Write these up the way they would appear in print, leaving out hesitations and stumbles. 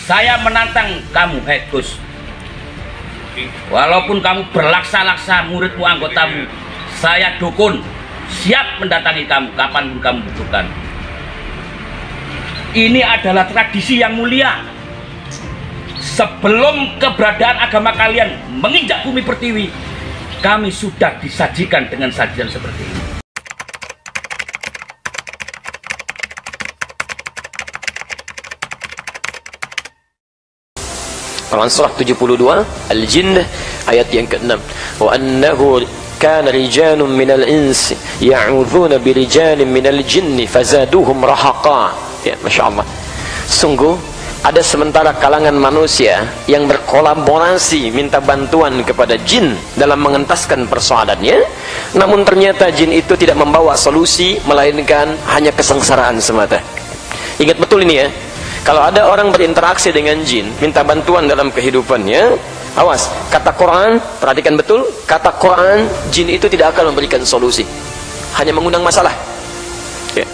Saya menantang kamu, hei Gus. Walaupun kamu berlaksa-laksa muridmu anggotamu, saya dukun siap mendatangi kamu kapanpun kamu butuhkan. Ini adalah tradisi yang mulia. Sebelum keberadaan agama kalian menginjak bumi pertiwi, kami sudah disajikan dengan sajian seperti ini. Quran surah 72 Al-Jinn ayat yang ke-6. Wa annahu kana rijalun minal insi ya'udzuuna birijalin minal jinni fazaduhum rahaqa. Ya, Masya Allah. Sungguh ada sementara kalangan manusia yang berkolaborasi minta bantuan kepada jin dalam mengentaskan persoalannya, namun ternyata jin itu tidak membawa solusi melainkan hanya kesengsaraan semata. Ingat betul ini ya. Kalau ada orang berinteraksi dengan jin, minta bantuan dalam kehidupannya, awas, kata Quran, perhatikan betul, kata Quran, jin itu tidak akan memberikan solusi, hanya mengundang masalah. Ya.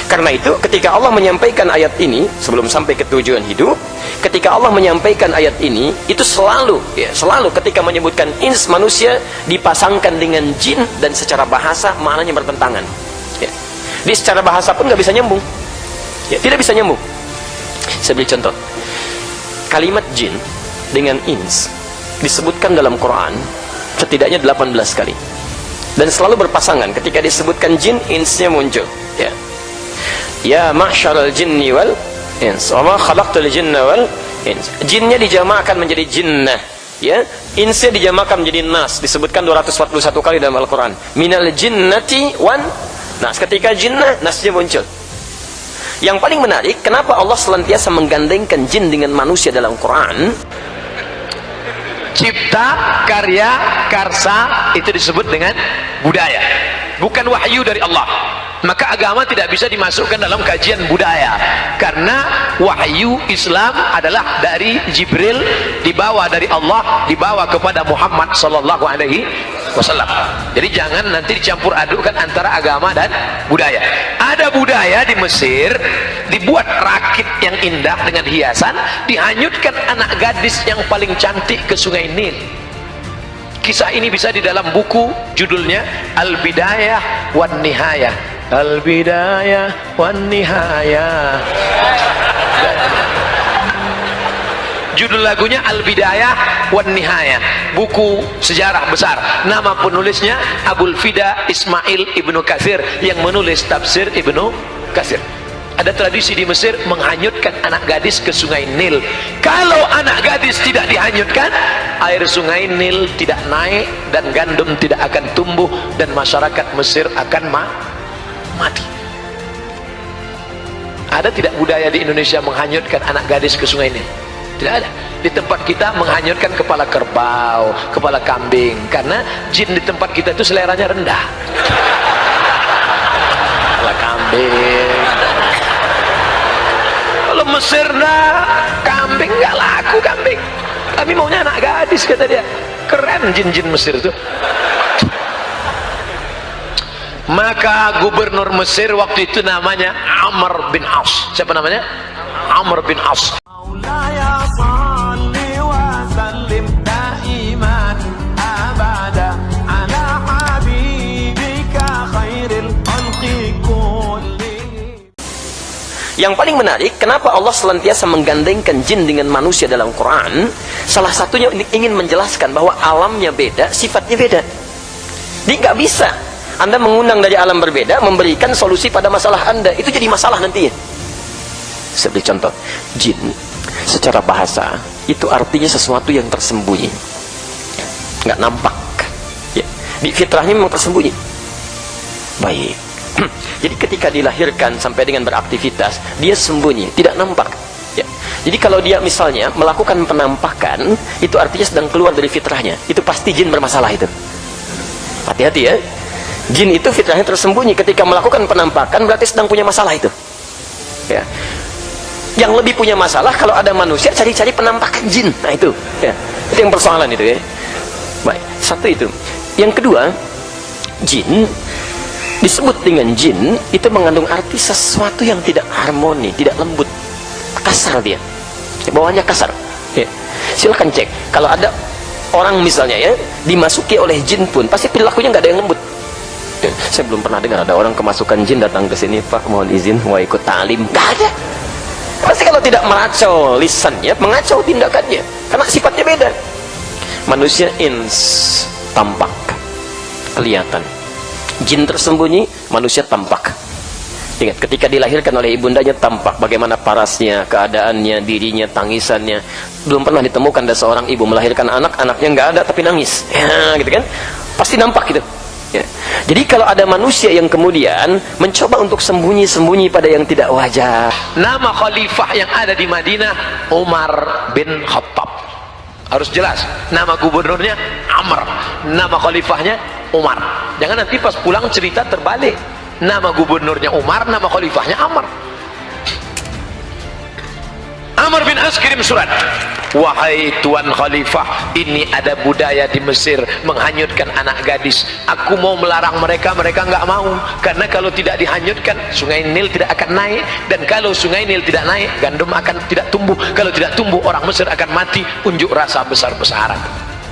Karena itu, ketika Allah menyampaikan ayat ini, sebelum sampai ke tujuan hidup, ketika Allah menyampaikan ayat ini, itu selalu, ya, selalu ketika menyebutkan ins manusia, dipasangkan dengan jin, dan secara bahasa, maknanya bertentangan. Ya. Di secara bahasa pun nggak bisa nyambung. Ya, tidak bisa nyambung. Saya beri contoh. Kalimat jin dengan ins disebutkan dalam Quran setidaknya 18 kali. Dan selalu berpasangan. Ketika disebutkan jin, insnya muncul. Ya. Ya ma'syaral jinni wal ins. Wa ma khalaqtul jinna wal ins. Jinnya dijamakan menjadi jinnah. Ya. Insnya dijamakan menjadi nas. Disebutkan 241 kali dalam Al-Quran. Minal jinnati wan nas. Ketika jinnah, nasnya muncul. Yang paling menarik, kenapa Allah senantiasa menggandengkan jin dengan manusia dalam Quran? Cipta, karya, karsa itu disebut dengan budaya, bukan wahyu dari Allah. Maka agama tidak bisa dimasukkan dalam kajian budaya, karena wahyu Islam adalah dari Jibril, dibawa dari Allah, dibawa kepada Muhammad sallallahu alaihi wasallam. Jadi jangan nanti dicampur adukkan antara agama dan budaya. Ada budaya di Mesir, dibuat rakit yang indah dengan hiasan, dihanyutkan anak gadis yang paling cantik ke sungai Nil. Kisah ini bisa di dalam buku, judulnya Al-Bidayah wan Nihayah. Al-Bidayah wan Nihayah. Judul lagunya Al-Bidayah wan Nihayah, buku sejarah besar. Nama penulisnya Abul Fida Ismail Ibnu Katsir yang menulis tafsir Ibnu Katsir. Ada tradisi di Mesir menghanyutkan anak gadis ke sungai Nil. Kalau anak gadis tidak dihanyutkan, air sungai Nil tidak naik dan gandum tidak akan tumbuh dan masyarakat Mesir akan mati. Ada tidak budaya di Indonesia menghanyutkan anak gadis ke sungai Nil? Tidak ada. Di tempat kita menghanyutkan kepala kerbau, kepala kambing, karena jin di tempat kita itu seleranya rendah. Kepala kambing. Kalau Mesir kambing nggak laku kambing. Kami maunya anak gadis, kata dia. Keren jin-jin Mesir itu. Maka gubernur Mesir waktu itu namanya Amr bin As. Siapa namanya? Amr bin As. Yang paling menarik, kenapa Allah senantiasa menggandengkan jin dengan manusia dalam Quran? Salah satunya ingin menjelaskan bahwa alamnya beda, sifatnya beda. Jadi nggak bisa Anda mengundang dari alam berbeda, memberikan solusi pada masalah Anda. Itu jadi masalah nantinya. Saya beri contoh. Jin, secara bahasa, itu artinya sesuatu yang tersembunyi. Nggak nampak. Ya. Di fitrahnya memang tersembunyi. Baik. Jadi ketika dilahirkan sampai dengan beraktivitas, dia sembunyi, tidak nampak. Ya. Jadi kalau dia misalnya melakukan penampakan, itu artinya sedang keluar dari fitrahnya. Itu pasti jin bermasalah itu. Hati-hati ya. Jin itu fitrahnya tersembunyi. Ketika melakukan penampakan, berarti sedang punya masalah itu. Ya. Yang lebih punya masalah kalau ada manusia cari-cari penampakan jin. Nah itu, ya. Itu yang persoalan itu ya. Baik, satu itu. Yang kedua, jin disebut dengan jin itu mengandung arti sesuatu yang tidak harmoni, tidak lembut, kasar dia. bawahnya kasar. Ya. Silakan cek. Kalau ada orang misalnya ya dimasuki oleh jin pun pasti perilakunya nggak ada yang lembut. Ya. Saya belum pernah dengar ada orang kemasukan jin datang ke sini, Pak mohon izin mau ikut talim. Nggak ada. Pasti kalau tidak mengacau lisannya, mengacau tindakannya, karena sifatnya beda. Manusia ins tampak, kelihatan. Jin tersembunyi, manusia tampak. Ingat, ketika dilahirkan oleh ibundanya tampak bagaimana parasnya, keadaannya, dirinya, tangisannya. Belum pernah ditemukan ada seorang ibu melahirkan anak, anaknya nggak ada tapi nangis. Ya, gitu kan? Pasti nampak gitu. Ya. Jadi kalau ada manusia yang kemudian mencoba untuk sembunyi-sembunyi pada yang tidak wajar. Nama khalifah yang ada di Madinah Umar bin Khattab. Harus jelas. Nama gubernurnya Amr. Nama khalifahnya Umar. Jangan nanti pas pulang cerita terbalik. Nama gubernurnya Umar, nama khalifahnya Amr. Amr bin As kirim surat. Wahai Tuan Khalifah, ini ada budaya di Mesir menghanyutkan anak gadis. Aku mau melarang mereka, mereka nggak mau. Karena kalau tidak dihanyutkan, sungai Nil tidak akan naik. Dan kalau sungai Nil tidak naik, gandum akan tidak tumbuh. Kalau tidak tumbuh, orang Mesir akan mati. Unjuk rasa besar-besaran.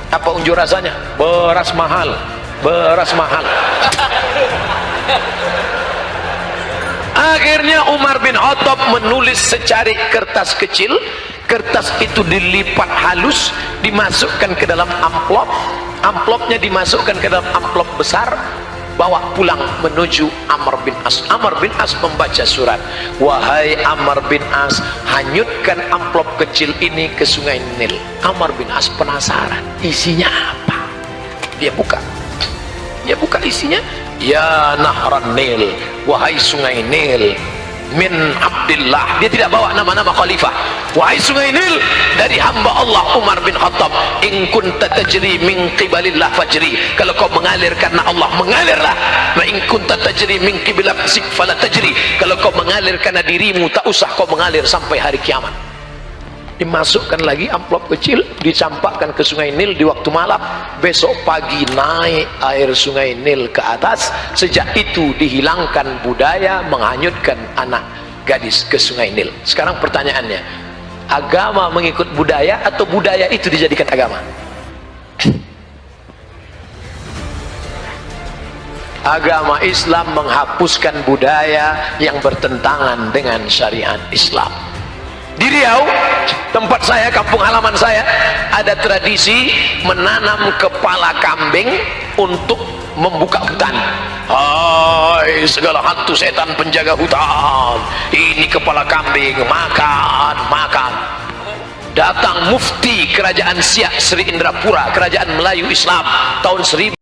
Apa unjuk rasanya? Beras mahal. Beras mahal. Akhirnya Umar bin Khattab menulis secari kertas kecil. Kertas itu dilipat halus, dimasukkan ke dalam amplop. Amplopnya dimasukkan ke dalam amplop besar, bawa pulang menuju Amr bin As. Amr bin As membaca surat. Wahai Amr bin As, hanyutkan amplop kecil ini ke sungai Nil. Amr bin As penasaran, isinya apa? Dia buka isinya. Ya Nahran Nil, wahai sungai Nil, min Abdillah. Dia tidak bawa nama-nama khalifah. Wahai sungai Nil, dari hamba Allah Umar bin Khattab. In kunta tajri min qibalillah fajri. Kalau kau mengalir karena Allah, mengalirlah. Wa in kunta tajri min qibalillah fala tajri. Kalau kau mengalir karena dirimu, tak usah kau mengalir sampai hari kiamat. Dimasukkan lagi amplop kecil, dicampakkan ke sungai Nil di waktu malam. Besok pagi naik air sungai Nil ke atas. Sejak itu dihilangkan budaya menghanyutkan anak gadis ke sungai Nil. Sekarang pertanyaannya, agama mengikut budaya atau budaya itu dijadikan agama? Agama Islam menghapuskan budaya yang bertentangan dengan syariat Islam. Di Riau, tempat saya, kampung halaman saya, ada tradisi menanam kepala kambing untuk membuka hutan. Hai segala hantu setan penjaga hutan, ini kepala kambing, makan. Datang mufti kerajaan Siak Sri Indrapura, kerajaan Melayu Islam tahun 1000